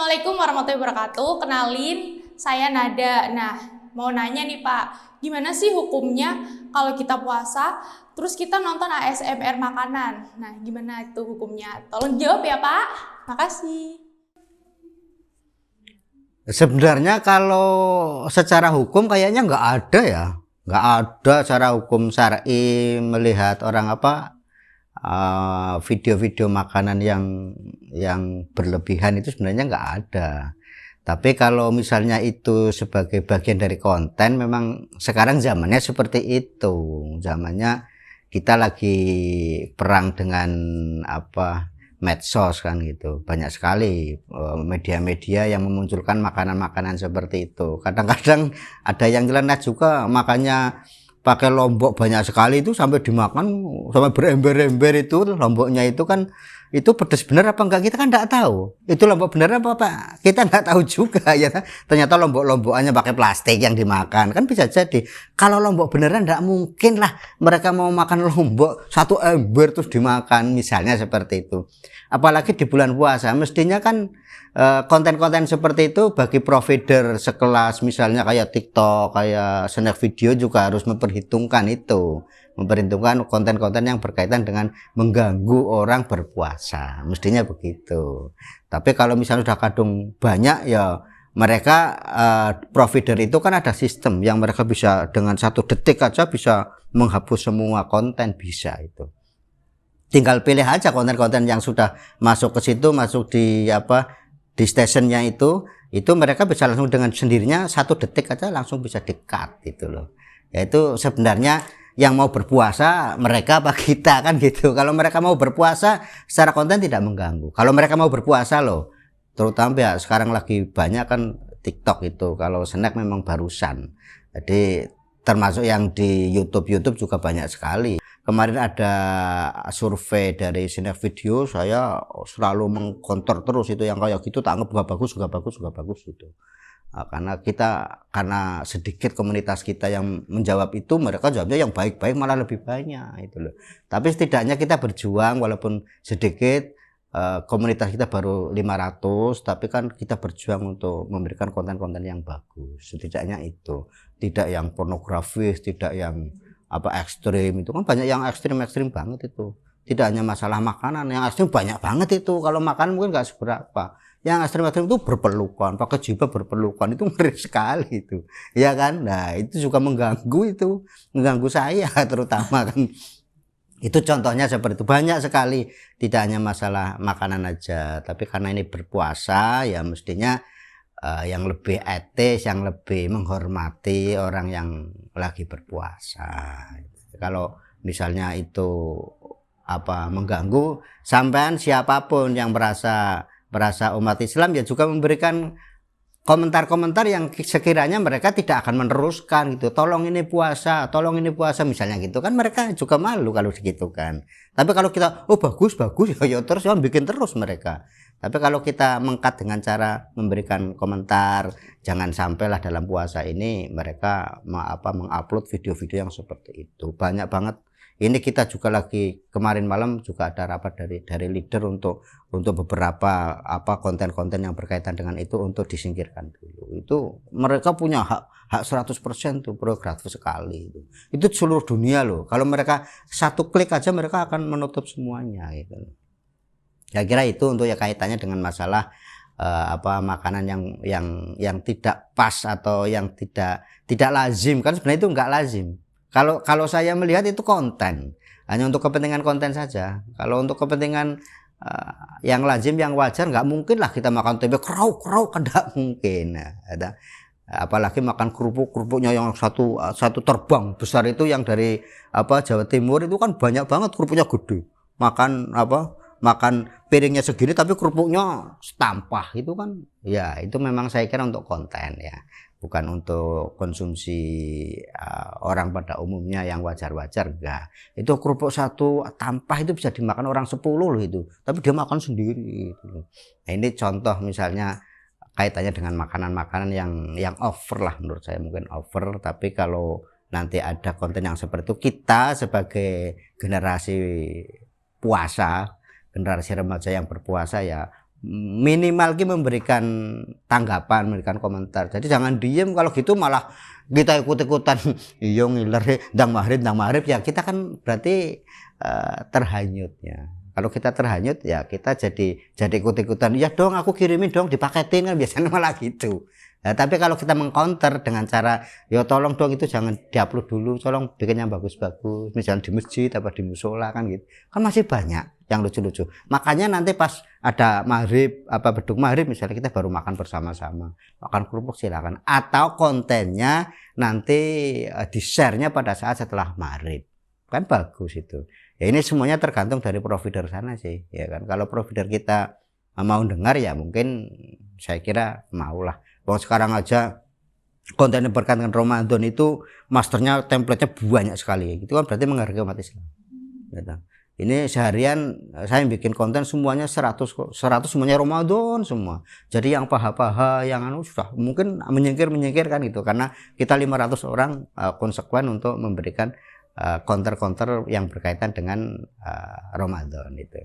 Assalamualaikum warahmatullahi wabarakatuh. Kenalin, saya Nada. Nah, mau nanya nih Pak, gimana sih hukumnya kalau kita puasa, terus kita nonton ASMR makanan? Nah, gimana itu hukumnya? Tolong jawab ya Pak. Makasih. Sebenarnya kalau secara hukum kayaknya nggak ada ya, nggak ada secara hukum syar'i melihat orang video-video makanan yang berlebihan itu sebenarnya nggak ada. Tapi kalau misalnya itu sebagai bagian dari konten, memang sekarang zamannya seperti itu. Zamannya kita lagi perang dengan medsos kan gitu. Banyak sekali media-media yang memunculkan makanan-makanan seperti itu. Kadang-kadang ada yang nyeleneh juga makannya pakai lombok banyak sekali, itu sampai dimakan sampai berember-ember. Itu lomboknya itu kan itu pedes bener apa enggak, kita kan enggak tahu itu lombok bener apa kita enggak tahu juga ya. Ternyata lombok-lombokannya pakai plastik yang dimakan, kan bisa jadi. Kalau lombok beneran enggak mungkin lah mereka mau makan lombok satu ember terus dimakan, misalnya seperti itu. Apalagi di bulan puasa, mestinya kan konten-konten seperti itu bagi provider sekelas misalnya kayak TikTok, kayak Snack Video juga harus memperhitungkan itu, memperhitungkan konten-konten yang berkaitan dengan mengganggu orang berpuasa, mestinya begitu. Tapi kalau misalnya sudah kadung banyak ya, mereka provider itu kan ada sistem yang mereka bisa dengan 1 detik aja bisa menghapus semua konten, bisa itu. Tinggal pilih aja konten-konten yang sudah masuk ke situ, masuk di di stationnya itu mereka bisa langsung dengan sendirinya 1 detik aja langsung bisa di-cut gitu loh. Yaitu sebenarnya yang mau berpuasa mereka apa kita kan gitu. Kalau mereka mau berpuasa secara konten tidak mengganggu. Kalau mereka mau berpuasa loh, terutama ya sekarang lagi banyak kan TikTok itu. Kalau snack memang barusan. Jadi termasuk yang di YouTube juga banyak sekali. Kemarin ada survei dari Snack Video, saya selalu mengkontor terus itu yang kayak gitu, tak anggap nggak bagus gitu. Karena sedikit komunitas kita yang menjawab itu, mereka jawabnya yang baik-baik malah lebih banyak itu loh. Tapi setidaknya kita berjuang walaupun sedikit, komunitas kita baru 500, tapi kan kita berjuang untuk memberikan konten-konten yang bagus. Setidaknya itu, tidak yang pornografis, tidak yang ekstrim. Itu kan banyak yang ekstrim banget itu. Tidak hanya masalah makanan, yang ekstrim banyak banget itu. Kalau makan mungkin nggak seberapa. Yang ekstrim itu berpelukan, pakai jilbab berpelukan, itu ngeri sekali itu, ya kan. Nah itu juga mengganggu saya terutama kan. Itu contohnya seperti itu, banyak sekali. Tidak hanya masalah makanan aja, tapi karena ini berpuasa ya mestinya yang lebih etis, yang lebih menghormati orang yang lagi berpuasa. Kalau misalnya itu mengganggu, sampean siapapun yang merasa umat Islam ya juga memberikan komentar-komentar yang sekiranya mereka tidak akan meneruskan gitu. Tolong ini puasa misalnya gitu kan, mereka juga malu kalau begitu kan. Tapi kalau kita bagus ya terus ya bikin terus mereka. Tapi kalau kita mengkat dengan cara memberikan komentar, jangan sampailah dalam puasa ini mereka mengupload video-video yang seperti itu. Banyak banget. Ini kita juga lagi kemarin malam juga ada rapat dari leader untuk beberapa konten-konten yang berkaitan dengan itu untuk disingkirkan dulu. Itu mereka punya hak 100% tuh, prerogatif sekali itu. Itu seluruh dunia loh. Kalau mereka 1 klik aja mereka akan menutup semuanya gitu. Saya kira itu untuk ya kaitannya dengan masalah makanan yang tidak pas atau yang tidak lazim, kan sebenarnya itu enggak lazim. Kalau saya melihat itu konten, hanya untuk kepentingan konten saja. Kalau untuk kepentingan yang lazim, yang wajar, nggak mungkin lah kita makan tempe kerau kan nggak mungkin. Apalagi makan kerupuknya yang satu terbang besar itu, yang dari Jawa Timur itu kan banyak banget, kerupuknya gede. Makan piringnya segini tapi kerupuknya setampah, itu kan ya itu memang saya kira untuk konten ya, bukan untuk konsumsi orang pada umumnya yang wajar-wajar. Enggak, itu kerupuk satu tampah itu bisa dimakan orang 10 loh itu, tapi dia makan sendiri gitu. Nah ini contoh misalnya kaitannya dengan makanan-makanan yang over lah, menurut saya mungkin over. Tapi kalau nanti ada konten yang seperti itu, kita sebagai generasi puasa, generasi remaja yang berpuasa ya minimal ki memberikan tanggapan, memberikan komentar. Jadi jangan diem, kalau gitu malah kita ikut-ikutan iya ngiler ndang maghrib ya kita kan berarti terhanyut ya. Kalau kita terhanyut ya kita jadi ikut-ikutan. Ya dong aku kirimin dong dipaketin kan biasanya malah gitu. Nah, tapi kalau kita mengcounter dengan cara ya tolong dong itu jangan diupload dulu, tolong bikin yang bagus-bagus, misalnya di masjid apa di musola kan gitu. Kan masih banyak yang lucu-lucu. Makanya nanti pas ada maghrib apa beduk maghrib misalnya kita baru makan bersama-sama. Makan kerupuk silakan, atau kontennya nanti di-share-nya pada saat setelah maghrib. Kan bagus itu. Ya ini semuanya tergantung dari provider sana sih, ya kan. Kalau provider kita mau dengar ya mungkin saya kira maulah. Wong sekarang aja konten yang berkaitan dengan Ramadan itu masternya template-nya banyak sekali. Itu kan berarti menghargai umat Islam. Gitu. Ini seharian saya bikin konten semuanya 100 semuanya Ramadan semua. Jadi yang paha-paha yang sudah mungkin menyingkir kan gitu, karena kita 500 orang konsekuen untuk memberikan counter yang berkaitan dengan Ramadan itu.